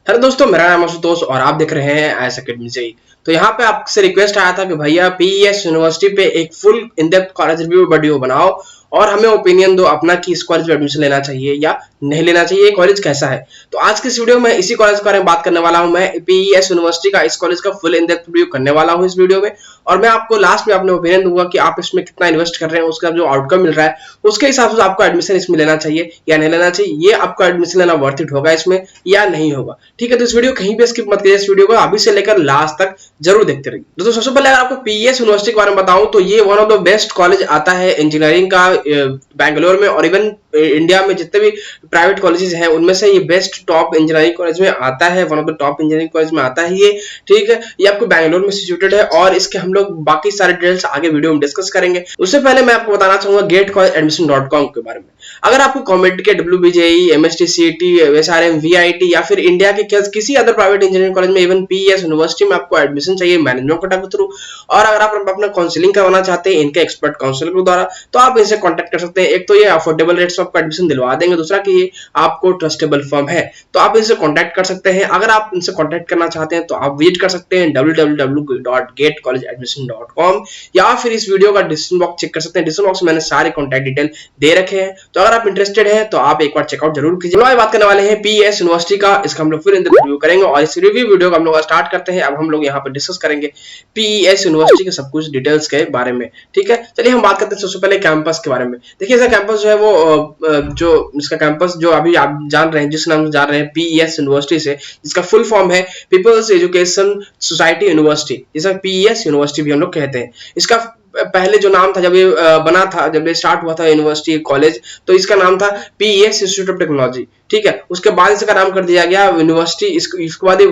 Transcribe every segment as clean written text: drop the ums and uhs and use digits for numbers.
Hello दोस्तों, मेरा नाम आशुतोष और आप देख रहे हैं आईएएस एकेडमी से। तो यहाँ पे आपसे रिक्वेस्ट आया था कि भैया पीईएस यूनिवर्सिटी पे एक full in depth college review video बनाओ और हमें ओपिनियन दो अपना कि इस कॉलेज में एडमिशन लेना चाहिए या नहीं लेना चाहिए, ये कॉलेज कैसा है। तो आज के इस वीडियो में इसी कॉलेज के बारे में बात करने वाला हूँ। मैं पीईएस यूनिवर्सिटी का इस कॉलेज का फुल इन डेप्थ रिव्यू करने वाला हूँ इस वीडियो में, और मैं आपको लास्ट में अपने ओपिनियन दूंगा कि आप इसमें कितना इन्वेस्ट कर रहे हैं, उसका जो आउटकम मिल रहा है उसके हिसाब से आपको एडमिशन इसमें लेना चाहिए या नहीं लेना चाहिए, ये आपको एडमिशन लेना वर्थ इट होगा इसमें या नहीं होगा। ठीक है, तो इस वीडियो कहीं भी स्किप मत कीजिए, इस वीडियो को अभी से लेकर लास्ट तक जरूर देखते रहिए। दोस्तों, सबसे पहले अगर आपको पीईएस यूनिवर्सिटी के बारे में बताऊं तो ये one of the best college आता है इंजीनियरिंग का बैंगलोर में, और इवन इंडिया में जितने भी प्राइवेट कॉलेजेस हैं उनमें से ये बेस्ट टॉप इंजीनियरिंग कॉलेज में आता है, one of the top engineering college में आता है ये। ठीक है, ये आपको बैंगलोर में सिचुएटेड है और इसके हम लोग बाकी सारे डिटेल्स आगे वीडियो में डिस्कस करेंगे। उससे पहले मैं आपको बताना चाहूंगा GateCollegeAdmission.com के बारे में। अगर आपको कॉमेड के WBJE, MST, CET, SRM, VIT या फिर इंडिया के किसी अदर प्राइवेट इंजीनियरिंग कॉलेज में, इवन पीईएस यूनिवर्सिटी में आपको एडमिशन चाहिए मैनेजमेंट कोटा के थ्रू, और अगर आप अपना काउंसलिंग करवाना चाहते हैं इनके एक्सपर्ट काउंसलर के द्वारा, तो आप इनसे कांटेक्ट कर सकते हैं। एक तो ये अफोर्डेबल रेट्स आपको एडमिशन दिलवा देंगे, दूसरा कि ये आपको ट्रस्टेबल फर्म है, तो आप इनसे कांटेक्ट कर सकते हैं। अगर आप इनसे कांटेक्ट करना चाहते हैं तो आप विजिट कर सकते हैं www.gatecollegeadmission.com, या फिर इस वीडियो का डिस्क्रिप्शन बॉक्स चेक कर सकते हैं। डिस्क्रिप्शन बॉक्स में मैंने सारे कांटेक्ट डिटेल दे रखे हैं, तो अगर आप इंटरेस्टेड हैं तो आप एक बार चेकआउट जरूर कीजिए। हम बात करने वाले हैं पीईएस यूनिवर्सिटी का, इसका हम लोग फिर रिव्यू करेंगे, और इस रिव्यू वीडियो को हम लोग स्टार्ट करते हैं। अब हम लोग यहाँ पे डिस्कस करेंगे पीईएस यूनिवर्सिटी के सब कुछ डिटेल्स के बारे में। ठीक है, चलिए हम बात करते हैं सबसे पहले कैंपस के बारे में। देखिए, इसका कैंपस जो है वो जो इसका कैंपस जो अभी आप जान रहे हैं, जिस नाम से जान रहे हैं पीईएस यूनिवर्सिटी से, जिसका फुल फॉर्म है पीपल्स एजुकेशन सोसाइटी यूनिवर्सिटी, जिसे पीईएस यूनिवर्सिटी भी हम लोग कहते हैं। इसका पहले जो नाम था, जब ये बना था, जब ये स्टार्ट हुआ था यूनिवर्सिटी कॉलेज, तो इसका नाम था पीईएस इंस्टीट्यूट ऑफ टेक्नोलॉजी। ठीक है, उसके बाद इसका नाम कर दिया गया यूनिवर्सिटी। उसके बाद ये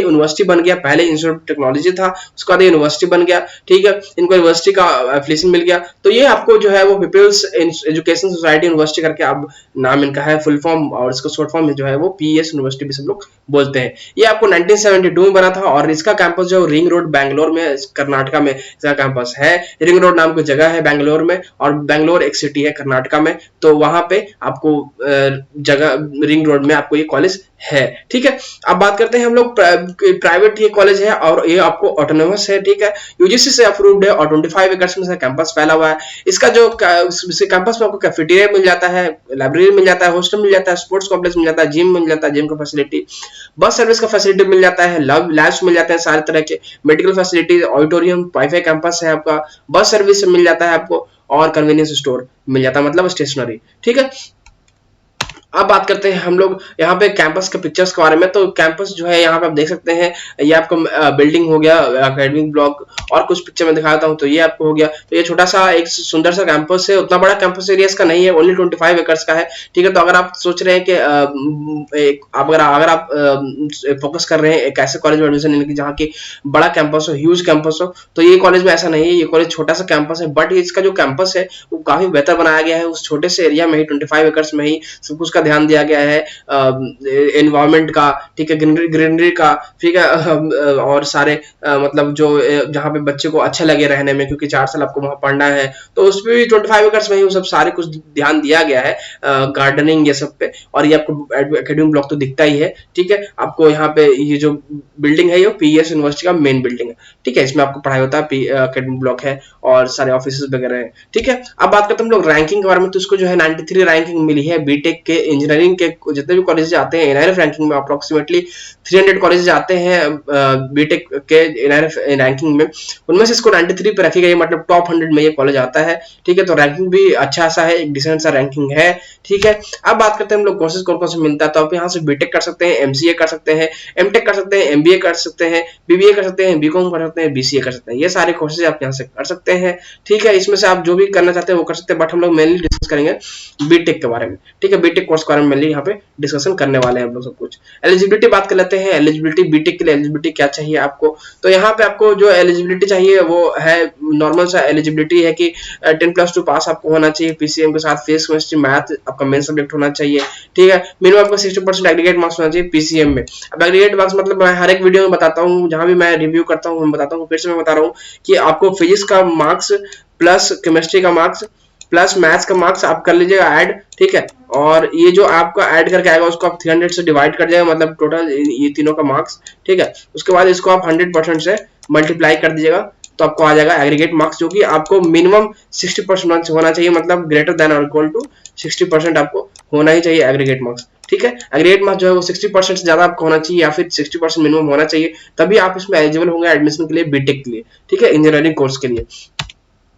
यूनिवर्सिटी बन गया। पहले इंस्टीट्यूट ऑफ टेक्नोलॉजी था, उसके बाद ये यूनिवर्सिटी बन गया। ठीक है, इनको यूनिवर्सिटी का एफिलिएशन मिल गया, तो ये आपको जो है वो पीपल्स एजुकेशन सोसाइटी यूनिवर्सिटी करके अब नाम इनका है फुल फॉर्म, और इसका शॉर्ट फॉर्म जो है वो पीईएस यूनिवर्सिटी भी सब लोग बोलते हैं। ये आपको 1972 में बना था, और इसका कैंपस जो रिंग रोड बैंगलोर में, कर्नाटका में इसका कैंपस है। रिंग रोड नाम की जगह है बैंगलोर में, और बैंगलोर एक सिटी है कर्नाटका में, तो वहां पे आपको जगह रिंग रोड में आपको ये कॉलेज है। ठीक है, अब बात करते हैं हम लोग प्राइवेट ये कॉलेज है, और ये आपको ऑटोनोमस है। ठीक है, यूजीसी से अप्रूव्ड है, और 25 एकड़ में कैंपस फैला हुआ है। इसका जो कैंपस में आपको कैफेटेरिया मिल जाता है, लाइब्रेरी मिल जाता है, हॉस्टल मिल जाता है, स्पोर्ट्स कॉम्प्लेक्स मिल जाता है, जिम मिल जाता है, जिम का फैसिलिटी, बस सर्विस का फैसिलिटी मिल जाता है, लैब्स मिल जाते हैं सारे तरह के, medical facility, auditorium, wifi campus है आपका, बस सर्विस मिल जाता है आपको, और कन्वीनियंस स्टोर मिल जाता है, मतलब स्टेशनरी। ठीक है, अब बात करते हैं हम लोग यहाँ पे कैंपस के पिक्चर्स के बारे में। तो कैंपस जो है यहाँ पे आप देख सकते हैं, ये आपको बिल्डिंग हो गया, एकेडमिक ब्लॉक, और कुछ पिक्चर में दिखाता हूँ तो ये आपको हो गया। तो ये छोटा सा एक सुंदर सा कैंपस है, उतना बड़ा कैंपस एरिया इसका नहीं है, ओनली 25 एकड़ का है। ठीक है, तो अगर आप सोच रहे हैं कि अगर आप फोकस कर रहे हैं एक ऐसे कॉलेज में एडमिशन लेने की जहाँ की बड़ा कैंपस हो, ह्यूज कैंपस हो, तो ये कॉलेज में ऐसा नहीं है। ये कॉलेज छोटा सा कैंपस है, बट इसका जो कैंपस है वो काफी बेहतर बनाया गया है। उस छोटे से एरिया में ही 25 एकड़ में ही सब कुछ का ध्यान दिया गया है, एनवायरमेंट का, ठीक है, ग्रीनरी का, ठीक है, और सारे मतलब जो जहाँ पे बच्चे को अच्छा लगे रहने में, क्योंकि 4 साल आपको वहां पढ़ना है, तो उस पे भी 25 एकड़ में ही वो सब सारे कुछ ध्यान दिया गया है, गार्डनिंग ये सब पे। और ये आपको एकेडमिक ब्लॉक तो दिखता ही है। ठीक है, आपको यहाँ पे ये जो बिल्डिंग है ये पीईएस यूनिवर्सिटी का मेन बिल्डिंग है। ठीक है, इसमें आपको पढ़ाई होता है, एकेडमिक ब्लॉक है और सारे ऑफिस वगैरह है। ठीक है, अब बात करते हैं हम लोग रैंकिंग के बारे में। तो इसको जो है 93 रैंकिंग मिली है। बीटेक के इंजीनियरिंग के जितने भी कॉलेज आते हैं एनआईएफ रैंकिंग में, अप्रोक्सीमेटली 300 कॉलेज आते हैं बीटेक के एनआईएफ रैंकिंग में, उनमें से इसको 93 पे रखी गई, मतलब टॉप 100 में ये कॉलेज आता है। ठीक है, तो रैंकिंग भी अच्छा सा है, एक डिसेंट सा रैंकिंग है। ठीक है, अब बात करते हैं हम लोग कोर्सेज कौन कौन से मिलता है। तो आप यहाँ से बीटेक कर सकते हैं, एमसीए कर सकते हैं, एमटेक कर सकते हैं, एमबीए कर सकते हैं, बीबीए कर सकते हैं, बीकॉम कर सकते हैं, बीसीए कर सकते हैं। ये सारे कोर्सेज आप यहाँ से कर सकते हैं। ठीक है, इसमें से आप जो भी करना चाहते हैं वो कर सकते हैं, बट हम लोग मेनली डिस्कस करेंगे बीटेक के बारे में। ठीक है, बीटेक कोर्स के बारे में मेनली यहाँ पे डिस्कशन करने वाले हैं हम लोग सब कुछ। एलिजिबिलिटी बात कर लेते हैं। एलिजिबिलिटी, बीटेक के लिए एलिजिबिलिटी क्या चाहिए आपको। तो यहाँ पे आपको जो एलिजिबिलिटी चाहिए वो है नॉर्मल सा एलिजिबिलिटी है कि 10+2 पास आपको होना चाहिए, पीसीएम के साथ फिजिक्स केमिस्ट्री मैथ आपका मेन सब्जेक्ट होना चाहिए। ठीक है, मिनिमम आपको 60% एग्रीगेट मार्क्स होना चाहिए पीसीएम में। अब एग्रीगेट मार्क्स मतलब मैं हर एक वीडियो में बताता हूँ, जहां भी मैं रिव्यू करता हूँ मैं बताता हूँ, फिर से मैं बता रहा हूँ कि आपको फिजिक्स का मार्क्स प्लस केमिस्ट्री का मार्क्स प्लस मैथ्स का मार्क्स आप कर लीजिएगा ऐड, ठीक है। और ये जो आपका ऐड करके आएगा उसको आप 300 से डिवाइड कर जाएगा, मतलब टोटल ये तीनों का मार्क्स, ठीक है। उसके बाद इसको आप 100% से मल्टीप्लाई कर दीजिएगा, तो आपको आ जाएगा एग्रीगेट मार्क्स, जो कि आपको मिनिमम 60% होना चाहिए, मतलब ग्रेटर देन और इक्वल टू 60% आपको होना ही चाहिए एग्रीगेट मार्क्स, ठीक है। एग्रीगेट मार्क्स जो है वो 60% से ज्यादा आपको होना चाहिए, या फिर 60% मिनिमम होना चाहिए, तभी आप इसमें एलिजिबल होंगे एडमिशन के लिए, बीटेक के लिए, ठीक है, इंजीनियरिंग कोर्स के लिए।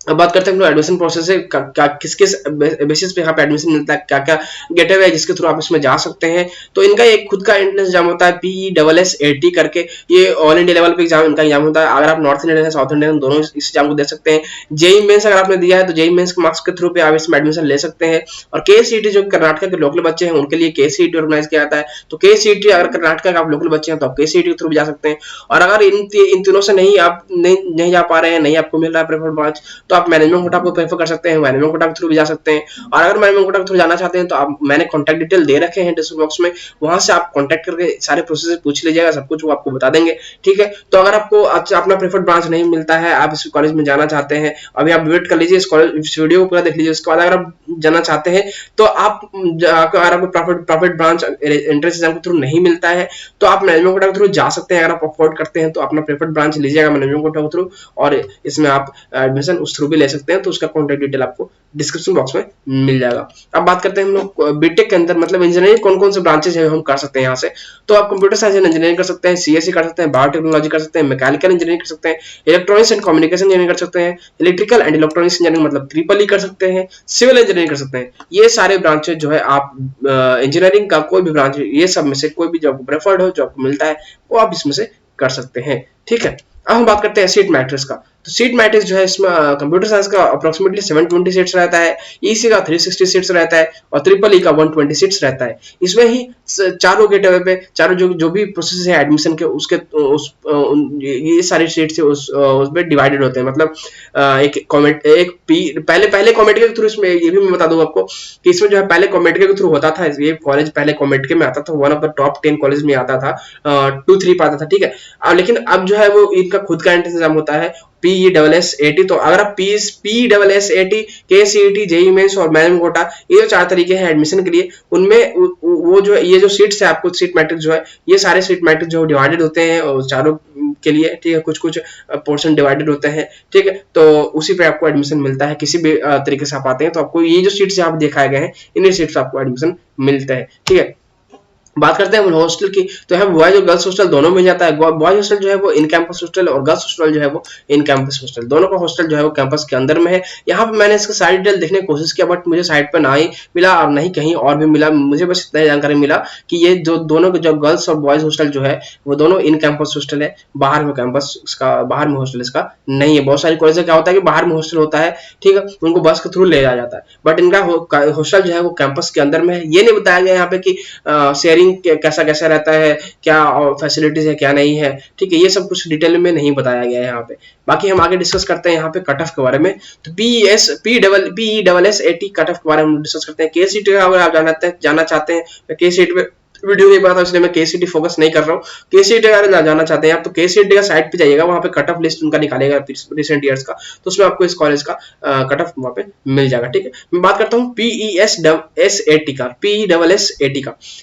अब बात करते हैं एडमिशन प्रोसेस से, किस किस बेसिस पे यहाँ पे एडमिशन मिलता है, क्या क्या गेटवे है जिसके थ्रू आप इसमें जा सकते हैं। तो इनका एक खुद का एंट्रेंस एग्जाम होता है PESSAT करके, ये ऑल इंडिया लेवल पे एग्जाम इनका एग्जाम होता है। अगर आप नॉर्थ इंडियन है साउथ इंडियन दोनों इस एग्जाम को दे सकते हैं। जेई मेंस अगर आपने दिया है तो जेई मेंस के मार्क्स के थ्रू पे आप इसमें एडमिशन ले सकते हैं। और KCET जो कर्नाटक के लोकल बच्चे हैं उनके लिए KCET ऑर्गेनाइज किया जाता है, तो KCET अगर कर्नाटक का आप लोकल बच्चे हैं तो आप KCET के थ्रू भी जा सकते हैं। और अगर इन तीनों से नहीं आप नहीं जा पा रहे हैं, नहीं आपको मिल रहा है प्रेफर्ड ब्रांच, तो आप मैनेजमेंट कोटा को प्रेफर कर सकते हैं, मैनेजमेंट कोटा के थ्रू भी जा सकते हैं। और अगर मैनेजमेंट कोटा के थ्रू जाना चाहते हैं तो आप, मैंने कॉन्टैक्ट डिटेल दे रखे हैं डिस्क्रिप्शन बॉक्स में, वहां से आप कॉन्टैक्ट करके सारे प्रोसेस पूछ लीजिएगा, सब कुछ वो आपको बता देंगे, ठीक है। तो अगर आपको अपना प्रेफर्ड ब्रांच नहीं मिलता है, आप इस कॉलेज में जाना चाहते हैं, अभी आप वेट कर लीजिए, इस कॉलेज इस वीडियो को पूरा देख लीजिए, उसके बाद अगर आप जाना चाहते हैं तो आप, अगर आपको प्रॉफिट ब्रांच एंट्रेंस एग्जाम के थ्रू नहीं मिलता है तो आप मैनेजमेंट कोटा के थ्रू जा सकते हैं। अगर आप अफोर्ड करते हैं तो अपना प्रेफर्ड ब्रांच लीजिएगा मैनेजमेंट कोटा के थ्रू, और इसमें आप एडमिशन उस थ्रू भी ले सकते हैं, तो उसका कॉन्टैक्ट डिटेल आपको डिस्क्रिप्शन बॉक्स में मिल जाएगा। अब बात करते हैं हम लोग बीटेक के अंदर, मतलब इंजीनियरिंग कौन कौन से ब्रांचेस है हम कर सकते हैं यहाँ से। तो आप कंप्यूटर साइंस एंड इंजीनियरिंग कर सकते हैं, CSE कर सकते हैं, बायोटेक्नोलॉजी कर सकते हैं, मैकेनिकल इंजीनियरिंग कर सकते हैं, इलेक्ट्रॉनिक्स एंड कम्युनिकेशन इंजीनियरिंग कर सकते हैं, इलेक्ट्रिकल एंड इलेक्ट्रॉनिक्स इंजीनियरिंग मतलब ट्रिपल कर सकते हैं, सिविल इंजीनियरिंग कर सकते हैं। ये सारे ब्रांचेस जो है आप इंजीनियरिंग का कोई भी ब्रांच, ये सब में से कोई भी जो आपको प्रेफर्ड हो, जो आपको मिलता है, वो आप इसमें से कर सकते हैं, ठीक है। अब हम बात करते हैं सीट मैट्रिक्स का। तो सीट मैट्रिक्स जो है इसमें कंप्यूटर साइंस का अप्रोक्सीमेटली 720 सीट्स रहता है, ईसी का 360 सीट्स रहता है, और ट्रिपल ई का 120 सीट्स रहता है। इसमें ही चारों गेटवे पे चारों जो भी प्रोसेस है एडमिशन के, उसके ये सारी सीट्स उस पे डिवाइडेड होते हैं। मतलब एक कमेंट एक पी पहले कमेंट के थ्रू, इसमें ये भी मैं बता दूं आपको कि इसमें जो है पहले कमेंट के थ्रू होता था, ये कॉलेज पहले कमेंट के में आता था, one of the top 10 college में आता था, 2-3 पे आता था, ठीक है। लेकिन अब जो है वो इनका खुद का एंट्रेंस एग्जाम होता है PESSAT। तो अगर आप PESSAT, KCET, जेईई मेंस और मैनेजमेंट कोटा, ये जो 4 तरीके हैं एडमिशन के लिए, उनमें वो जो ये जो सीट्स है, आपको सीट मैट्रिक्स जो है, ये सारे सीट मैट्रिक्स जो डिवाइडेड होते हैं और चारों के लिए, ठीक है, कुछ कुछ पोर्शन डिवाइडेड होते हैं, ठीक है। तो उसी पे आपको एडमिशन मिलता है, किसी भी तरीके से आप आते हैं तो आपको ये जो सीट्स आप दिखाए गए हैं, इन्हीं सीट्स आपको एडमिशन मिलता है, ठीक है। बात करते हैं हॉस्टल की, तो यहाँ बॉयज और गर्ल्स हॉस्टल दोनों मिल जाता है। बॉयज हॉस्टल जो है वो इन कैंपस हॉस्टल, और गर्ल्स हॉस्टल जो है वो इन कैंपस हॉस्टल, दोनों का हॉस्टल जो है वो कैंपस के अंदर में है। यहाँ पे मैंने इसका साइड डिटेल देखने की कोशिश किया, बट मुझे साइट पे ना ही मिला और नहीं कहीं और भी मिला। मुझे बस इतना जानकारी मिला कि ये जो दोनों के, जो गर्ल्स और बॉयज हॉस्टल जो है वो दोनों इन कैंपस हॉस्टल है, बाहर में कैंपस इसका, बाहर में हॉस्टल इसका नहीं है। बहुत सारी कॉलेज में क्या होता है कि बाहर में हॉस्टल होता है, ठीक है, उनको बस के थ्रू ले जाया जाता है, बट इनका हॉस्टल जो है वो कैंपस के अंदर में है। ये नहीं बताया गया यहाँ पे कि शेयरिंग कैसा कैसा रहता है, क्या फैसिलिटीज है क्या नहीं है, ठीक है, ये सब कुछ डिटेल में नहीं बताया गया है यहाँ पे। बाकी हम आगे डिस्कस करते हैं यहाँ पे कट ऑफ के बारे में। तो PESSAT कट ऑफ के बारे में डिस्कस करते हैं। KCET अगर आप जाना चाहते हैं, KCET पे वीडियो नहीं बनाता इसलिए मैं KCET फोकस नहीं कर रहा हूँ। KCET अगर जाना चाहते हैं आप तो KCET का साइट पे जाइएगा, वहां पे कट ऑफ लिस्ट उनका निकालेगा रिसेंट ईयर्स का, तो उसमें आपको इस कॉलेज का कट ऑफ वहां पे मिल जाएगा, ठीक है। मैं बात करता हूँ PESSAT का,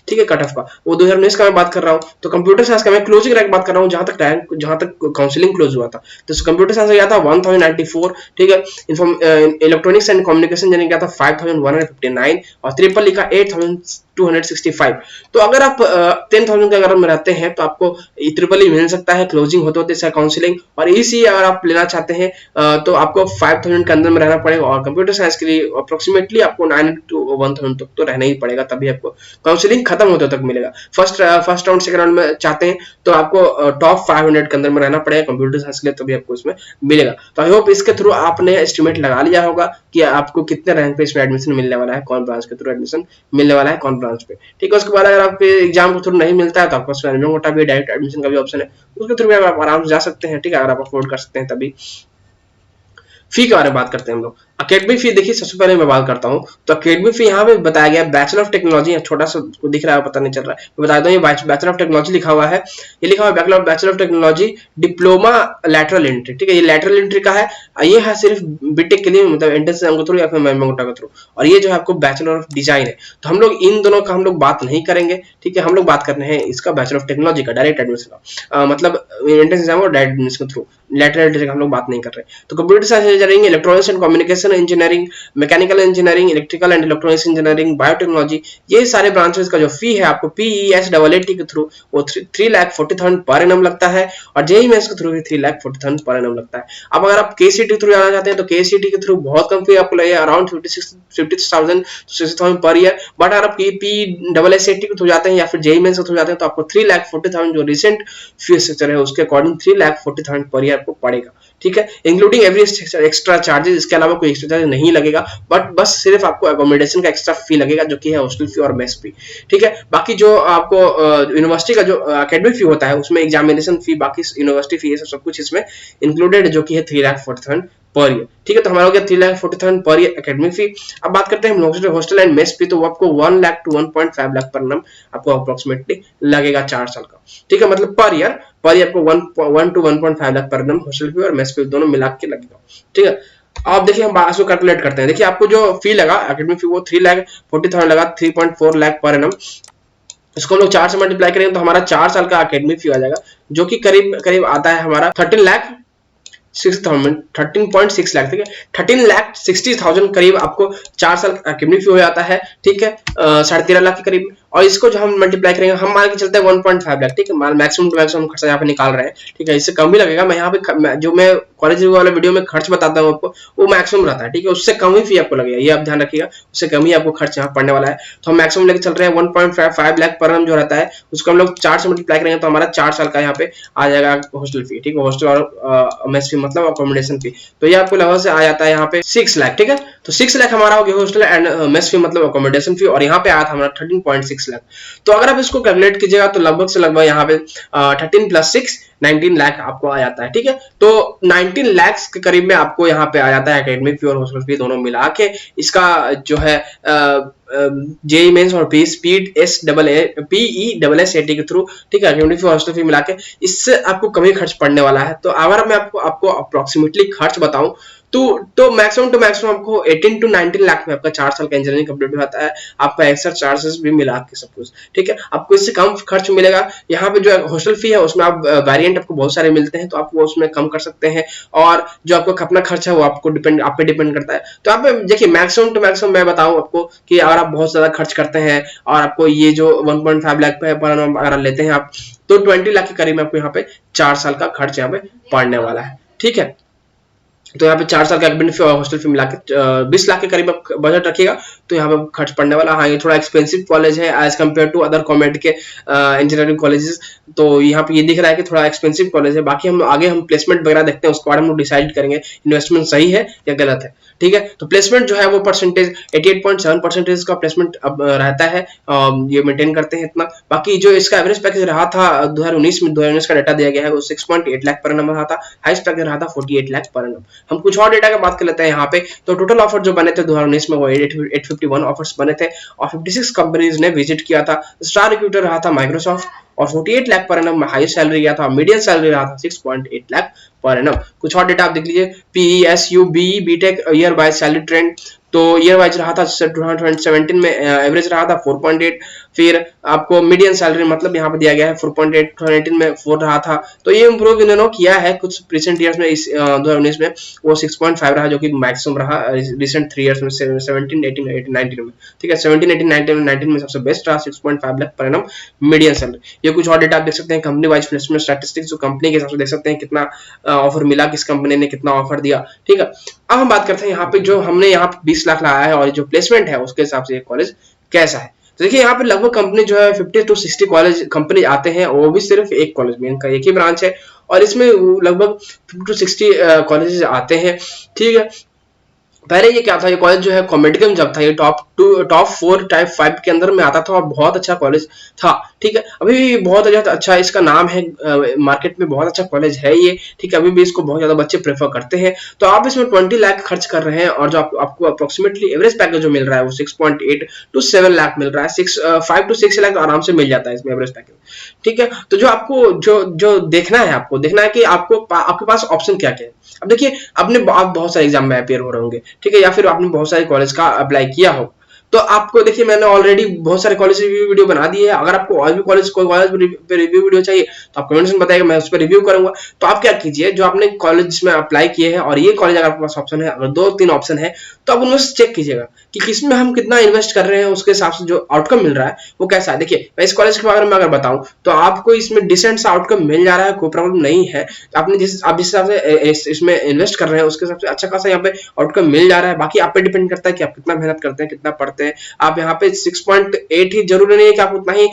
ठीक है, कट ऑफ का, वो 2019 का मैं बात कर रहा हूँ। तो कंप्यूटर साइंस का मैं क्लोजिंग रैंक बात कर रहा हूँ, जहां तक काउंसलिंग क्लोज हुआ था, तो कंप्यूटर साइंस गया था 1094, ठीक है। इलेक्ट्रॉनिक्स एंड कम्युनिकेशन जाने गया था 5159, और ट्रिपल का 8265। तो अगर आप 10,000 के अगर में रहते हैं तो आपको ट्रिपल ई मिल सकता है, क्लोजिंग होते होते इसका काउंसलिंग। और इसी अगर आप लेना चाहते हैं तो आपको 5,000 के अंदर में रहना पड़ेगा, और कंप्यूटर साइंस के लिए अप्रोक्सीमेटली आपको 9 to 1,000 तक तो रहना ही पड़ेगा, तभी आपको काउंसलिंग खत्म होते तक मिलेगा। फर्स्ट राउंड सेकंड राउंड में चाहते हैं तो आपको टॉप 500 के अंदर में रहना पड़ेगा कंप्यूटर साइंस के लिए, तभी आपको इसमें मिलेगा। तो आई होप इसके थ्रू आपने एस्टिमेट लगा लिया होगा कि आपको कितने रैंक पे इसमें एडमिशन मिलने वाला है, कौन ब्रांच के थ्रू एडमिशन मिलने वाला है, कौन ब्रांच पे, ठीक है। उसके बाद अगर आपके एग्जाम के थ्रू नहीं मिलता है तो आपको मैनेजमेंट कोटा भी डायरेक्ट एडमिशन का भी ऑप्शन है, उसके थ्रू भी आप आराम से जा सकते हैं, ठीक है, अगर आप अफोर्ड कर सकते हैं तभी। फी के बारे में बात करते हैं हम लोग। अकेडमिक फी देखिए, सबसे पहले मैं बात करता हूँ तो अकेडमिक फी यहाँ पे बताया गया बैचलर ऑफ टेक्नोलॉजी, छोटा सा दिख रहा है पता नहीं चल रहा है, मैं बता दूं ये बैचलर ऑफ टेक्नोलॉजी लिखा हुआ है, ये लिखा हुआ है bachelor of technology diploma lateral entry, ठीक है, ये लैटरल एंट्री का है, ये है सिर्फ बीटेक के लिए, मतलब एंट्रेंस एग्जाम के थ्रू या फिर मेमोटा के थ्रू, और ये जो है आपको बैचलर ऑफ डिजाइन है। तो हम लोग इन दोनों का हम लोग बात नहीं करेंगे, ठीक है, हम लोग बात करने हैं इसका बैचलर ऑफ टेक्नोलॉजी का डायरेक्ट एडमिशन का, मतलब एंट्रेंस एग्जाम और डायरेक्ट एडमिशन के थ्रू, लैटरल एंट्री का हम लोग बात नहीं कर रहे। तो computer science engineering, electronics and communication engineering, mechanical engineering, electrical and electronics engineering, biotechnology, ये सारे ब्रांचेस का जो फी है आपको PESAAT के थ्रू वो 3,40,000 पर एनम लगता है, और जेईई मेंस के थ्रू भी 3,40,000 पर एनम लगता है। अब अगर आप KCET के थ्रू जाना चाहते हैं तो KCET के थ्रू बहुत कम फी आपको लगेगा, अराउंड 50,000 पर ईयर, बट अगर आप PESAT के थ्रू जाते हैं या फिर जेईई मेंस के थ्रू जाते हैं तो आपको 3,40,000 जो रिसेंट फी स्ट्रक्चर है उसके अकॉर्डिंग 3,40,000 पर ईयर आपको पड़ेगा, ठीक है, इंक्लूडिंग एवरी एक्स्ट्रा चार्जेस, इसके अलावा कोई एक्स्ट्रा चार्ज नहीं लगेगा, बट बस सिर्फ आपको अकोमोडेशन का एक्स्ट्रा फी लगेगा जो कि है हॉस्टल फी और मेस फी, ठीक है। बाकी जो आपको यूनिवर्सिटी का जो एकेडमिक फी होता है उसमें एग्जामिनेशन फी, बाकी यूनिवर्सिटी फी, सब कुछ इसमें इंक्लूडेड जो कि है 3,40,000 पर ईयर, ठीक है। तो हमारा हो गया 3,40,000 पर ईयर एकेडमिक फी। अब बात करते हैं हॉस्टल एंड मेस फी, तो वो आपको 1 लाख टू 1.5 लाख पर annum आपको अप्रोक्सीमेटली लगेगा 4 साल का, ठीक है, मतलब पर ईयर आपको 1 to 1.5 लाख पर annum हॉस्टल फी और मेस फी दोनों मिला के लगेगा, ठीक है। आप देखिए हम इसको कैलकुलेट करते हैं, देखिए आपको जो फी लगा एकेडमिक फी वो 3,40,000 लगा, 3.4 लाख पर annum, इसको हम लोग 4 से मल्टीप्लाई करेंगे तो हमारा 4 साल का एकेडमिक फी आ जाएगा जो कि करीब करीब आता है हमारा 13.6 लाख, ठीक है, 13,60,000 करीब आपको 4 साल एकेडमिक फी हो जाता है, ठीक है, 13.5 लाख के करीब। और इसको जो हम मल्टीप्लाई करेंगे, हम मान के चलते हैं 1.5 लाख, ठीक है, मैक्सिमम टू मैक्सिमम खर्चा यहाँ पे निकाल रहे हैं, ठीक है, इससे कम ही लगेगा। मैं यहाँ पे जो मैं कॉलेज वाला वीडियो में खर्च बताता हूँ आपको वो मैक्सिमम रहता है, ठीक है, उससे कम ही फी आपको लगेगा, ये आप ध्यान रखिएगा, उससे कम ही आपको खर्च यहाँ पड़ने वाला है। तो हम मैक्सिमम लेके चल रहे हैं 1.5 लाख पर annum जो रहता है उसको हम लोग 4 से मल्टीप्लाई करेंगे तो हमारा 4 साल का यहाँ पे आ जाएगा हॉस्टल फी, ठीक है, हॉस्टल और मेस फी मतलब अकोमोडेशन फी, तो ये आपको लगभग से आ जाता है यहाँ पे 6 लाख, ठीक है। तो 6 लाख हमारा हो गया हॉस्टल एंड मेस फी मतलब अकोमोडेशन फी, और यहाँ पे आया था हमारा 13.6 लाख। तो अगर आप इसको कैलकुलेट कीजिएगा तो लगभग से लगभग यहाँ पे 13 + 6 19 लाख आपको आ जाता है, ठीक है। तो 19 लाख के करीब में आपको यहाँ पे आ जाता है एकेडमिक फी और हॉस्टल फी दोनों मिला के, इसका जो है जेईई मेंस और PESAT के थ्रू, ठीक है, एकेडमिक फी हॉस्टल फी मिला के इससे आपको कम ही खर्च पड़ने वाला है। तो अगर मैं आपको अप्रोक्सीमेटली खर्च बताऊं तो मैक्सिमम टू मैक्सिमम आपको 18 to 19 लाख में आपका 4 साल का इंजीनियरिंग कंप्लीट हो जाता है, आपका एक्स्ट्रा चार्जेस भी मिला के सब कुछ, ठीक है, आपको इससे कम खर्च मिलेगा। यहाँ पे जो हॉस्टल फी है उसमें आप वेरिएंट आपको बहुत सारे मिलते हैं तो आप वो उसमें कम कर सकते हैं, और जो आपको अपना खर्च है वो आप पे डिपेंड करता है। तो आप देखिए मैक्सिमम टू मैक्सिमम मैं बताऊं आपको कि अगर आप बहुत ज्यादा खर्च करते हैं और आपको ये जो 1.5 लाख पे पर annum अगर लेते हैं आप तो 20 लाख के करीब आपको यहाँ पे 4 साल का खर्च यहाँ पे पड़ने वाला है, ठीक है। तो यहाँ पे 4 साल का एकेडमिक फी और हॉस्टल फी मिला के 20 लाख के करीब आप बजट रखिएगा तो यहाँ पे खर्च पड़ने वाला। हाँ, ये थोड़ा एक्सपेंसिव कॉलेज है एज कम्पेयर टू अदर कॉमेड के इंजीनियरिंग कॉलेजेस, तो यहाँ पे ये दिख रहा है कि थोड़ा एक्सपेंसिव कॉलेज है। बाकी हम आगे हम प्लेसमेंट वगैरह देखते हैं, उसके बाद हम लोग डिसाइड करेंगे इन्वेस्टमेंट सही है या गलत है, ठीक है। तो प्लेसमेंट जो है वो परसेंटेज 88.7% का प्लेसमेंट अब रहता है, ये मेंटेन करते हैं इतना। बाकी जो इसका एवरेज पैकेज रहा था 2019 का डाटा दिया गया है वो 6.8 लाख पर annum रहा था, हाईएस्ट पैकेज रहा था 48 लाख पर annum। हम कुछ और डेटा की बात कर लेते हैं यहाँ पे। तो टोटल ऑफर जो बने थे 2019 में वो 851 ऑफर्स बने थे और 56 कंपनीज ने विजिट किया था। स्टार रिक्रूटर रहा था माइक्रोसॉफ्ट और 48 लाख पर annum हाईएस्ट सैलरी गया था, मीडियम सैलरी रहा था 6.8 लाख पर annum। कुछ और डेटा आप देख लीजिए, PESU BE BTech year wise salary trend, तो ईयर वाइज रहा था 2017 में एवरेज रहा था 4.8, फिर आपको मीडियन सैलरी मतलब यहाँ पे दिया गया है 4.8, 2018 में 4 रहा था। तो ये इंप्रूव इन्होंने किया है कुछ रिसेंट ईयर्स में, इस 2019 में वो 6.5 रहा जो कि मैक्सिमम रहा रिसेंट 3 ईयर्स में 17, 18, 19 में, ठीक है। 17, 18, 19 में सबसे बेस्ट रहा 6.5 लाख पर annum मीडियन सैलरी। ये कुछ और डेटा आप देख सकते हैं, कंपनी वाइज प्लेसमेंट स्टैटिस्टिक्स जो कंपनी के हिसाब से देख सकते हैं कितना ऑफर मिला, किस कंपनी ने कितना ऑफर दिया, ठीक है। अब हम बात करते हैं यहाँ पे जो हमने यहाँ पे 20 लाख लगाया है और जो प्लेसमेंट है उसके हिसाब से ये कॉलेज कैसा है। तो देखिए यहाँ पे लगभग कंपनी जो है 50 to 60 कॉलेज कंपनी आते हैं, वो भी सिर्फ एक कॉलेज में, इनका एक ही ब्रांच है और इसमें लगभग 50 to 60 कॉलेजेस आते हैं, ठीक है। पहले ये क्या था, ये कॉलेज जो है कॉमेडियम जब था, ये टॉप 4 टाइप 5 के अंदर में आता था और बहुत अच्छा कॉलेज था। ठीक है, अभी भी बहुत ज्यादा अच्छा इसका नाम है, मार्केट में बहुत अच्छा कॉलेज है ये। ठीक है, अभी भी इसको बहुत ज्यादा बच्चे प्रेफर करते हैं। तो आप इसमें 20 लाख खर्च कर रहे हैं और जो आपको अप्रोक्सीमेटली एवरेज पैकेज जो मिल रहा है वो 6.8 to 7 लाख मिल रहा है। 5 to 6 लाख आराम से मिल जाता है इसमें एवरेज पैकेज। ठीक है, तो जो आपको जो देखना है, आपको देखना है कि आपके पास ऑप्शन क्या क्या है। अब देखिए, आप बहुत सारे एग्जाम में अपेयर हो रहे होंगे, ठीक है, या फिर आपने बहुत सारे कॉलेज का अप्लाई किया हो। तो आपको देखिए, मैंने ऑलरेडी बहुत सारे कॉलेज रिव्यू वीडियो बना दी है। अगर आपको और भी कोई कॉलेज पे रिव्यू वीडियो चाहिए तो आप कमेंट्स में बताइएगा, मैं उस पर रिव्यू करूंगा। तो आप क्या कीजिए, जो आपने कॉलेज में अप्लाई किए हैं और ये कॉलेज अगर आपके पास ऑप्शन है, अगर 2-3 ऑप्शन है, तो आप उनमें से चेक कीजिएगा कि किसमें हम कितना इन्वेस्ट कर रहे हैं, उसके हिसाब से जो आउटकम मिल रहा है वो कैसा है। देखिए, मैं इस कॉलेज के बारे में अगर बताऊं तो आपको इसमें डिसेंट सा आउटकम मिल जा रहा है, कोई प्रॉब्लम नहीं है। आप जिस हिसाब से इसमें इन्वेस्ट कर रहे हैं उसके हिसाब से अच्छा खासा यहाँ पे आउटकम मिल जा रहा है। बाकी आप पे डिपेंड करता है कि आप कितना मेहनत करते हैं, कितना पढ़ते हैं। आप यहाँ पे 6.8 ही जरूरी नहीं है कि आप उतना ही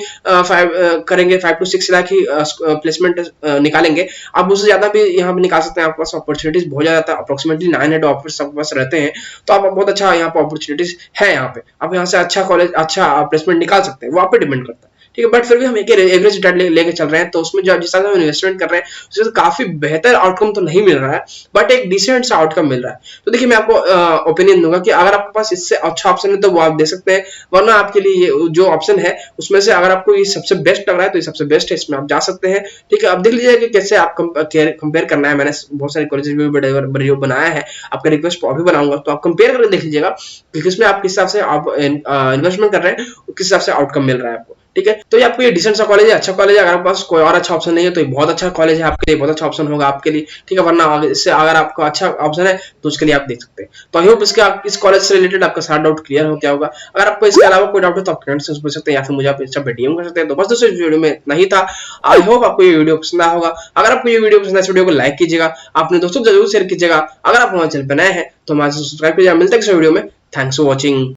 करेंगे, 5 to 6 लाख ही प्लेसमेंट निकालेंगे। आप उससे ज्यादा भी यहाँ पे निकाल सकते हैं। आपके पास अपॉर्चुनिटीज बहुत ज्यादा, अप्रोक्सीमेटली 900 ऑफर्स आपके पास रहते हैं। तो आप बहुत अच्छा यहाँ पे अपॉर्चुनिटीज है। यहाँ पे आप यहाँ से अच्छा कॉलेज, अच्छा प्लेसमेंट निकाल सकते हैं, वो आप पे डिपेंड करता है। ठीक है, बट फिर भी हम एक एवरेज रिटर्न लेके चल रहे हैं, तो उसमें जो जिस तरह हम इन्वेस्टमेंट कर रहे हैं उससे काफी बेहतर आउटकम तो नहीं मिल रहा है, बट एक डिसेंट सा आउटकम मिल रहा है। तो देखिए, मैं आपको ओपिनियन दूंगा कि अगर आपके पास इससे अच्छा ऑप्शन है तो वो आप दे सकते हैं, वरना आपके लिए ये जो ऑप्शन है उसमें से अगर आपको ये सबसे बेस्ट लग रहा है तो ये सबसे बेस्ट है, इसमें आप जा सकते हैं। ठीक है, अब देख लीजिए कि कैसे आप कंपेयर करना है। मैंने बहुत सारे कॉलेज वीडियो बनाया है, आपका रिक्वेस्ट अभी बनाऊंगा, तो आप कंपेयर करके देख लीजिएगा कि किसमें आप किस हिसाब से आप इन्वेस्टमेंट कर रहे हैं, किस हिसाब से आउटकम मिल रहा है आपको। ठीक है, तो ये आपको ये डिसेंट सा कॉलेज है, अच्छा कॉलेज है। अगर आपके पास कोई और अच्छा ऑप्शन नहीं है तो ये बहुत अच्छा कॉलेज है आपके लिए, बहुत अच्छा ऑप्शन होगा आपके लिए। ठीक है, वरना इससे अगर आपको अच्छा ऑप्शन है तो उसके लिए आप देख सकते हैं। तो आई होप इस कॉलेज से रिलेटेड आपका सारा डाउट क्लियर हो गया होगा। अगर आपको इसके अलावा कोई डाउट है तो आप कमेंट से पूछ सकते हैं, या फिर मुझे आप इंस्टा पे डीएम कर सकते हैं। तो बस दोस्तों, इस वीडियो में इतना ही था। आई होप आपको ये वीडियो पसंद आया होगा। अगर आपको ये वीडियो पसंद है, इस वीडियो को लाइक कीजिएगा, अपने दोस्तों को जरूर शेयर कीजिएगा। अगर आप हमारे चैनल पर नए हैं तो हमारे सब्सक्राइब कीजिएगा। मिलते हैं इस वीडियो में। Thanks for watching.